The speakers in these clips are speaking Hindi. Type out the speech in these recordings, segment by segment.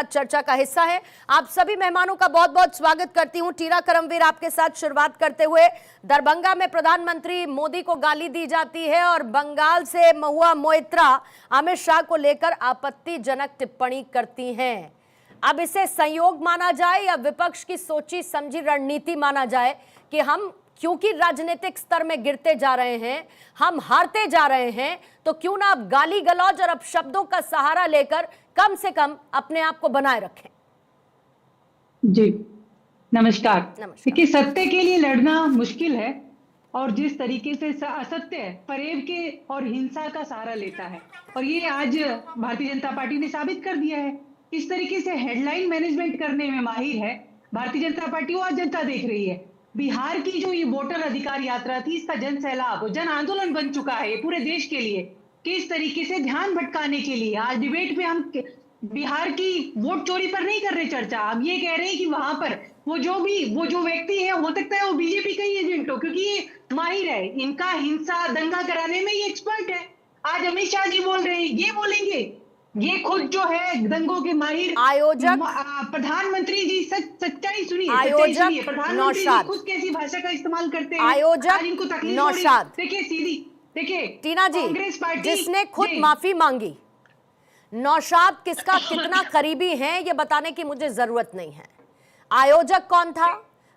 चर्चा का हिस्सा है। आप सभी मेहमानों का बहुत बहुत स्वागत करती हूं। टीना करमवीर आपके साथ शुरुआत करते हुए, दरभंगा में प्रधानमंत्री मोदी को गाली दी जाती है और बंगाल से महुआ मोइत्रा अमित शाह को लेकर आपत्तिजनक टिप्पणी करती हैं। अब इसे संयोग माना जाए या विपक्ष की सोची समझी रणनीति माना जाए कि हम क्योंकि राजनीतिक स्तर में गिरते जा रहे हैं, हम हारते जा रहे हैं, तो क्यों ना अब गाली गलौज और अपशब्दों का सहारा लेकर कम से कम अपने आप को बनाए रखें। जी नमस्कार। देखिए, सत्य के लिए लड़ना मुश्किल है और जिस तरीके से असत्य फरेब के और हिंसा का सहारा लेता है, और ये आज भारतीय जनता पार्टी ने साबित कर दिया है। इस तरीके से हेडलाइन मैनेजमेंट करने में माहिर है भारतीय जनता पार्टी। वो आज जनता देख रही है। बिहार की जो ये वोटर अधिकार यात्रा थी, इसका जन सैलाब, जन आंदोलन बन चुका है पूरे देश के लिए। किस तरीके से ध्यान भटकाने के लिए आज डिबेट में हम बिहार की वोट चोरी पर नहीं कर रहे चर्चा। हम ये कह रहे हैं कि वहां पर वो जो व्यक्ति है, हो सकता है वो बीजेपी का ही एजेंट हो, क्योंकि ये माहिर है, इनका हिंसा दंगा कराने में ये एक्सपर्ट है। आज अमित शाह जी बोल रहे हैं, ये बोलेंगे, ये खुद जो है दंगों के माहिर आयोजक प्रधानमंत्री जी। सच्चाई सुनिए, आयोजक प्रधानमंत्री जी खुद कैसी भाषा का इस्तेमाल करते हैं। आयोजक इनको तकलीफ नौशाद, देखिए सीधी, देखिए टीना जी, कांग्रेस पार्टी जिसने खुद माफी मांगी, नौशाद किसका कितना करीबी है ये बताने की मुझे जरूरत नहीं है। आयोजक कौन था,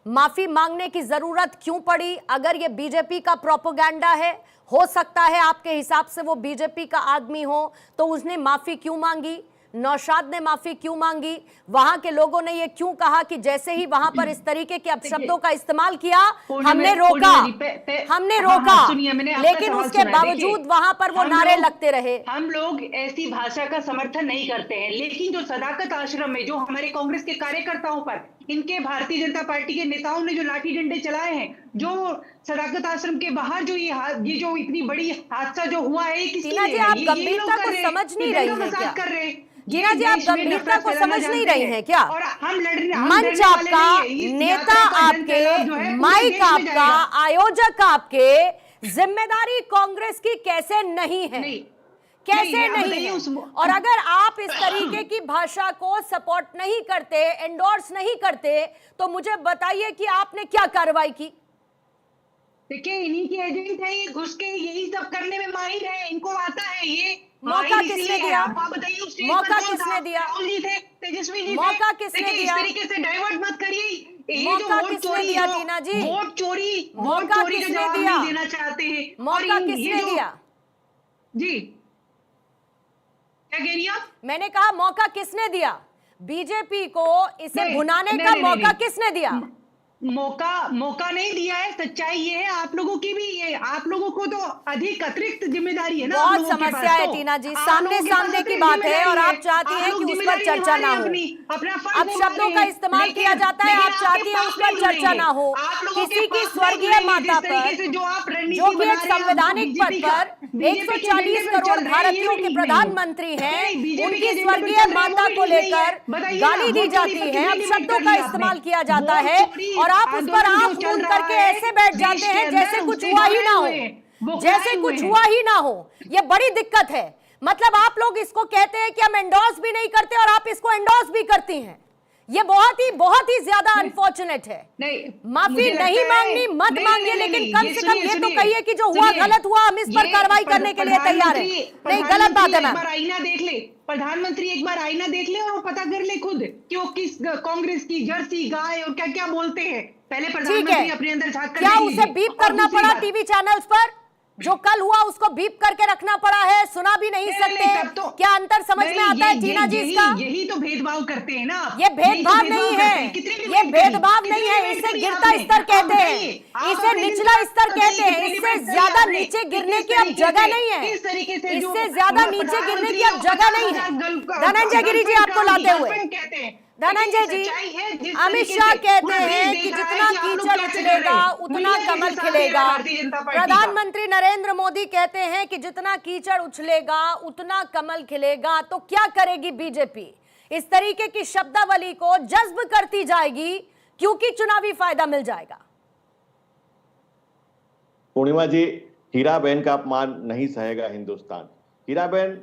माफी मांगने की जरूरत क्यों पड़ी? अगर ये बीजेपी का प्रोपेगेंडा है, हो सकता है आपके हिसाब से वो बीजेपी का आदमी हो, तो उसने माफी क्यों मांगी? नौशाद ने माफी क्यों मांगी? वहां के लोगों ने ये क्यों कहा कि जैसे ही वहां पर इस तरीके के अपशब्दों का इस्तेमाल किया, हमने रोका, लेकिन उसके बावजूद वहां पर वो नारे लगते रहे। हम लोग ऐसी भाषा का समर्थन नहीं करते हैं, लेकिन जो सदाकत आश्रम में जो हमारे कांग्रेस के कार्यकर्ताओं पर इनके भारतीय जनता पार्टी के नेताओं ने जो लाठी डंडे चलाए हैं, जो सदाकत आश्रम के बाहर जो ये जो इतनी बड़ी हादसा जो हुआ है, टीना जी आप गंभीरता को समझ नहीं रही हैं क्या? जीना जी आप गंभीरता को समझ नहीं रही हैं क्या? और हम मंच आपका, नेता आपके, माइक आपका, आयोजक आपके, जिम्मेदारी कांग्रेस की कैसे नहीं है? कैसे नहीं है? और अगर आप इस तरीके की भाषा को सपोर्ट नहीं करते, एंडोर्स नहीं करते, तो मुझे बताइए कि आपने क्या कार्रवाई की? देखिए, इन्हीं के एजेंट है ये, घुस के यही सब करने में माहिर है, इनको आता है। ये मौका किसने दिया? मौका किसने दिया? तेजस्वी जी, मौका किसने दिया? इस तरीके से डाइवर्ट मत करिए। मौका किसने दिया टीना जी? वोट चोरी मौका किसने दिया? देना चाहते हैं। मौका किसने दिया? जी क्या कह रही हैं आप? मैंने कहा मौका किसने दिया? बीजेपी को इसे भुनाने का मौका किसने दिया? मौका नहीं दिया है। सच्चाई ये है, आप लोगों की भी, ये आप लोगं को तो अधिक अतिरिक्त जिम्मेदारी है ना। बहुत समस्या है टीना जी, सामने सामने की बात है और आप चाहती हैं कि उस पर चर्चा ना हो। अब शब्दों का इस्तेमाल किया जाता है, आप चाहती हैं उस पर चर्चा ना हो। किसी की स्वर्गीय माता पर, जो कि एक संवैधानिक पद पर 140 करोड़ भारतीयों के प्रधानमंत्री हैं, उनकी स्वर्गीय माता को लेकर गाली दी जाती है, अब शब्दों का इस्तेमाल किया जाता है और आप उस पर आंख मूंद करके ऐसे बैठ जाते हैं जैसे कुछ हुआ ही ना हो, जैसे कुछ हुआ ही ना हो। ये बड़ी दिक्कत है। मतलब आप लोग इसको कहते हैं कि हम एंडोर्स भी नहीं करते और आप इसको एंडोर्स भी करती हैं। ये बहुत ही ज्यादा अनफॉर्चुनेट है। माफी नहीं मांगनी, मत मांगिए, लेकिन कम से कम ये तो कहिए कि जो हुआ गलत हुआ, हम इस पर कार्रवाई करने के लिए तैयार हैं। नहीं, गलत बात है मैम। आईना देख ले प्रधानमंत्री, एक बार आईना देख ले और वो पता कर ले खुद कि वो किस कांग्रेस की जर्सी गाय और क्या क्या बोलते हैं। पहले प्रधानमंत्री अपने अंदर झांक कर, क्या उसे बीप करना पड़ा टीवी चैनल्स पर? जो कल हुआ उसको बीप करके रखना पड़ा है, सुना भी नहीं सकते? क्या अंतर समझ में आता है टीना जी इसका? यही तो भेदभाव करते हैं ना। ये भेदभाव नहीं है, ये भेदभाव नहीं है, इसे गिरता स्तर कहते हैं, इसे निचला स्तर कहते हैं। इससे ज्यादा नीचे गिरने की अब जगह नहीं है, इससे ज्यादा नीचे गिरने की अब जगह नहीं है। धनंजय गिरी जी आपको लाते हुए, धनंजय जी, अमित शाह कहते हैं कि जितना कीचड़ उछलेगा उतना कमल खिलेगा। प्रधानमंत्री नरेंद्र मोदी कहते हैं कि जितना कीचड़ उछलेगा उतना कमल खिलेगा। तो क्या करेगी बीजेपी? इस तरीके की शब्दावली को जज्ब करती जाएगी क्योंकि चुनावी फायदा मिल जाएगा। पूर्णिमा जी, हीराबेन का अपमान नहीं सहेगा हिंदुस्तान। हीराबेन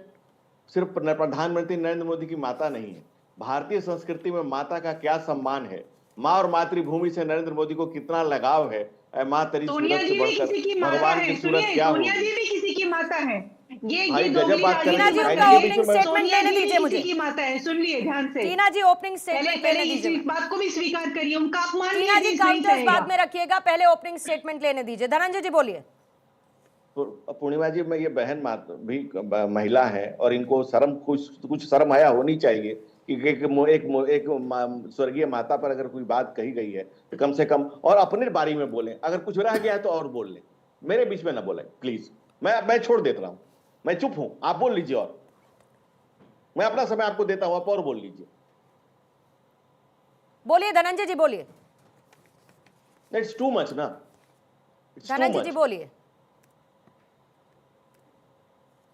सिर्फ प्रधानमंत्री नरेंद्र मोदी की माता नहीं है, भारतीय संस्कृति में माता का क्या सम्मान है, माँ और मातृभूमि से नरेंद्र मोदी को कितना लगाव है, माँ तेरी सोनिया सूरत जी से भी बढ़कर किसी की माता भगवान है। की सूरत सुनिए, क्या सोनिया होगी। जी भी किसी की माता है। भाई ये गजब बात कर टीना रही जी है। उनका भाई, ओपनिंग बीच में स्टेटमेंट लेने दीजिए मुझे। किसी की माता है, सुन लिए ध्यान से। टीना जी ओपनिंग स्टेटमेंट पहले लेने इस दीजिए। बात को भी स्वीकार करिए, उनका अपमान टीना जी नहीं काउंटर्स बाद सहेगा। में रखिएगा, पहले ओपनिंग स्टेटमेंट लेने दीजिए। धनंजय जी बोलिए। पूर्णिमा जी, मैं ये बहन भी महिला है और इनको शर्म, कुछ शर्म आया होनी चाहिए कि एक स्वर्गीय माता पर अगर कोई बात कही गई है तो कम से कम और अपने बारे में बोलें। अगर कुछ रह गया है तो और बोल लें, मेरे बीच में ना बोलें प्लीज। मैं छोड़ देता हूं, मैं चुप हूं, आप बोल लीजिए और मैं अपना समय आपको देता हूं, आप और बोल लीजिए। बोलिए धनंजय जी बोलिए। इट्स टू मच ना, धनंजय जी बोलिए।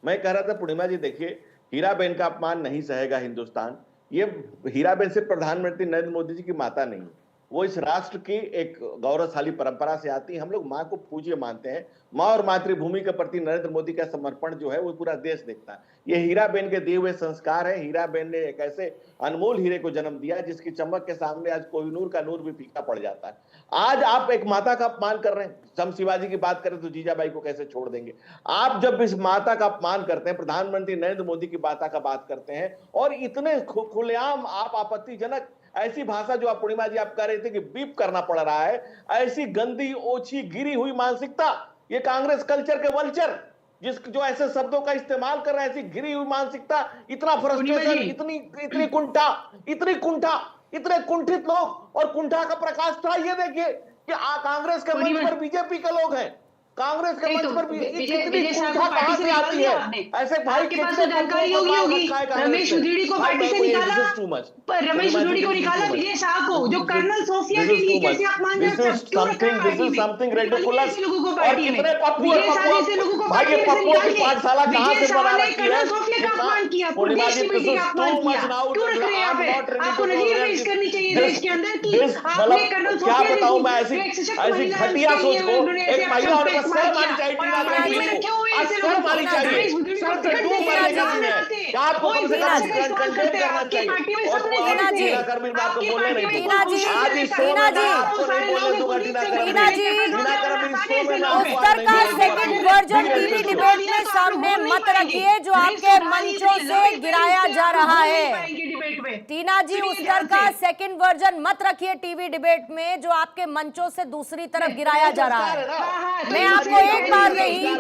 मैं कह रहा था पूर्णिमा जी, देखिए हीराबेन का अपमान नहीं सहेगा हिंदुस्तान। ये हीराबेन सिर्फ प्रधानमंत्री नरेंद्र मोदी जी की माता नहीं, वो इस राष्ट्र की एक गौरवशाली परंपरा से आती है। हम लोग माँ को पूज्य मानते हैं। माँ और मातृभूमि के प्रति नरेंद्र मोदी का समर्पण जो है वो पूरा देश देखता है। ये हीराबेन के दिए हुए संस्कार है। हीराबेन ने एक ऐसे अनमोल हीरे को जन्म दिया जिसकी चमक के सामने आज कोहिनूर का नूर भी फीका पड़ जाता है। आज आप एक माता का अपमान कर रहे हैं। हम शिवाजी की बात करें तो जीजाबाई को कैसे छोड़ देंगे। आप जब इस माता का अपमान करते हैं, प्रधानमंत्री नरेंद्र मोदी की माता का बात करते हैं और इतने खुलेआम आप आपत्तिजनक ऐसी भाषा जो आप पूर्णिमा जी आप कह रहे थे कि बीप करना पड़ रहा है, ऐसी गंदी ओछी गिरी हुई मानसिकता, ये कांग्रेस कल्चर के वल्चर जो ऐसे शब्दों का इस्तेमाल कर रहे हैं, ऐसी गिरी हुई मानसिकता, इतना फ्रस्ट्रेशन, इतनी कुंठा, इतने कुंठित लोग और कुंठा का प्रकाश था। ये देखिए कि कांग्रेस के मंच पर बीजेपी के लोग हैं, कांग्रेस के मंच पर भी कितनी कुंठा कहां से आती है। ऐसे भाई के पास तो जानकारी होगी। रमेश उधीड़ी को पार्टी से निकाला, रमेश उधीड़ी को निकाला, विजय शाह को जो कर्नल सोफिया के लिए कैसे अपमानजनक क्यों रखा है पार्टी में। Something ridiculous. लोगों को पार्टी में विजय शाह जैसे लोगों को पार्टी से निकाल के पाठशाला कहां से बना रखी है। कर्नल सोफिया का अपमान किया, पूर्णिमा जी का अपमान किया, क्यों रख रहे हैं यहाँ पे। आपको नजरिए पेश करनी चाहिए देश के अंदर कि आपने कर्नल सोफिया क्या बताऊं मैं, ऐसी घटिया सोच को एक महिला होने पर शर्म आनी चाहिए। उत्तर का सेकंड वर्जन टीवी डिबेट में सामने मत रखिए जो आपके मंचों से गिराया जा रहा है। टीना जी, उत्तर का सेकंड वर्जन मत रखिए टीवी डिबेट में जो आपके मंचों से दूसरी तरफ गिराया जा रहा है। मैं आपको एक बार नहीं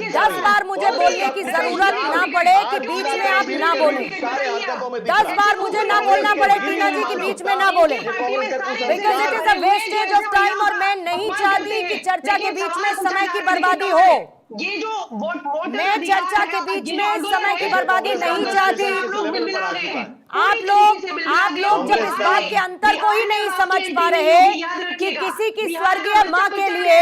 10 बार मुझे बोलने की जरूरत ना पड़े कि बीच में आप ना बोलें। 10 बार मुझे ना बोलना पड़े टीना जी कि बीच में ना बोलें, because it is a wastage of time और मैं नहीं चाहती कि चर्चा के बीच में समय की बर्बादी हो। ये जो मैं चर्चा के बीच में समय की बर्बादी नहीं चाहती। आप लोग जब इस बात के अंतर को ही नहीं समझ पा रहे कि किसी की स्वर्गीय मां के लिए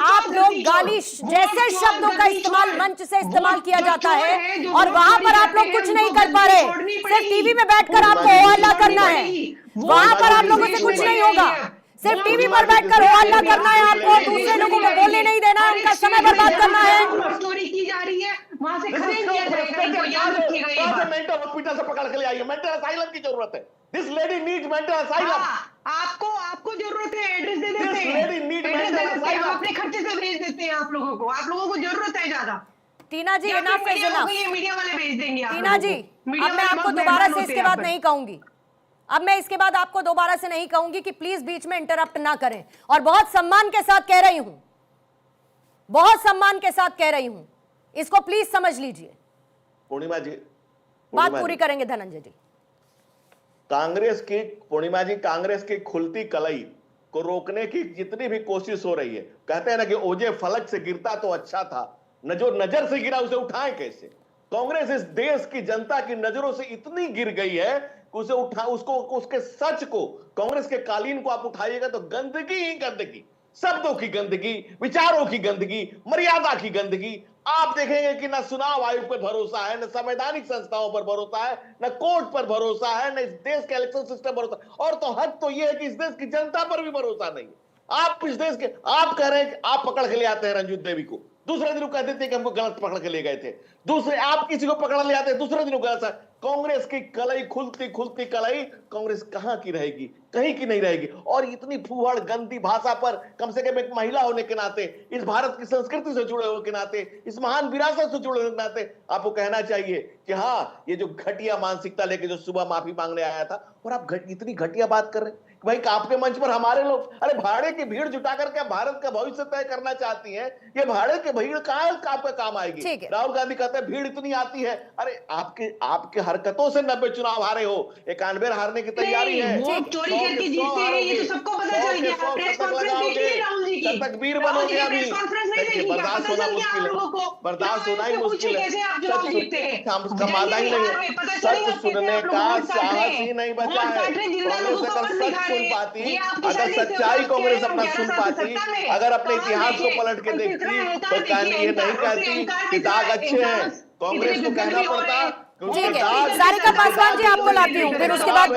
आप लोग गाली जैसे शब्दों का इस्तेमाल मंच से इस्तेमाल किया जाता है और वहां पर आप लोग कुछ नहीं कर पा रहे, सिर्फ टीवी में बैठकर आपको हो हल्ला करना है। वहां पर आप लोगों से कुछ नहीं होगा, सिर्फ टीवी पर बैठकर हो हल्ला करना है आपको, दूसरे लोगों को बोलने नहीं देना है, उनका समय बर्बाद करना है। स्टोरी की जा रही है, वहां से खरीद किया जाएगा, इनको याद रखिएगा। मेंटल हॉस्पिटल से पकड़ के ले आइए, मेंटल असाइलम की जरूरत है। This lady needs mental asylum. आपको जरूरत है, एड्रेस दे देते हैं, अपने खर्चे से भेज देते हैं आप लोगों को जरूरत है ज्यादा। टीना जी इनफ इज इनफ, मीडिया वाले भेज देंगे। टीना जी अब मैं आपको दोबारा से इसके बाद नहीं कहूंगी, अब मैं इसके बाद आपको दोबारा से नहीं कहूंगी कि प्लीज बीच में इंटरप्ट ना करें। और बहुत सम्मान के साथ कह रही हूं, बहुत सम्मान के साथ कह रही हूं, इसको प्लीज समझ लीजिए। पूर्णिमा जी बात पूरी करेंगे धनंजय जी। पूर्णिमा जी, कांग्रेस की खुलती कलई को रोकने की जितनी भी कोशिश हो रही है, कहते हैं ना कि ओजे फलक से गिरता तो अच्छा था, न जो नजर से गिरा उसे उठाए कैसे। कांग्रेस इस देश की जनता की नजरों से इतनी गिर गई है उसके सच को, कांग्रेस के कालीन को आप उठाइएगा तो गंदगी ही गंदगी, शब्दों की गंदगी, विचारों की गंदगी, मर्यादा की गंदगी। आप देखेंगे कि न चुनाव आयोग पर भरोसा है, न संवैधानिक संस्थाओं पर भरोसा है, न कोर्ट पर भरोसा है, न इस देश के इलेक्शन सिस्टम पर भरोसा, और तो हद तो यह है कि इस देश की जनता पर भी भरोसा नहीं। आप इस देश के, आप कह रहे हैं कि आप पकड़ के ले आते हैं रंजीत देवी को, दूसरे दिन कह देते हैं कि हमको गलत पकड़ के ले गए थे, दूसरे आप किसी को पकड़ ले आते हैं, दूसरे दिन गलत। कांग्रेस की कलई खुलती खुलती कलई कांग्रेस कहां की रहेगी, कहीं की नहीं रहेगी। और इतनी फूहड़ गंदी भाषा पर कम से कम एक महिला होने के नाते, इस भारत की संस्कृति से जुड़े होने के नाते, इस महान विरासत से जुड़े होने के नाते आपको कहना चाहिए कि हाँ, ये जो घटिया मानसिकता लेके जो सुबह माफी मांगने आया था, और आप इतनी घटिया बात कर रहे हैं। भाई आपके मंच पर हमारे लोग, अरे भाड़े की भीड़ जुटा करके भारत का भविष्य तय करना चाहती हैं, ये भाड़े की भीड़ कहां आपका काम आएगी। राहुल गांधी कहते हैं भीड़ इतनी आती है, अरे आपके हरकतों से 90 चुनाव हारे हो, 91 हारने की तैयारी है। वोट चोरी करके जीतते हैं, ये तो सबको पता चल गया। प्रेस कॉन्फ्रेंस देखिए राहुल जी की, तकबीर बनोगे अभी। बर्दाश्त होना मुश्किल है, बर्दाश्त होना ही मुश्किल है। हमका मादा ही नहीं है, सच सुनने का साहस ही नहीं बचा है। कांग्रेस अगर सच सुन पाती, अगर सच्चाई कांग्रेस अपना सुन पाती, अगर अपने इतिहास को पलट के देखती, तो ये नहीं कहती कि दाग अच्छे हैं। कांग्रेस को कहना पड़ता ठीक है, सारिका पासवान जी आपको लाती हूँ, फिर उसके बाद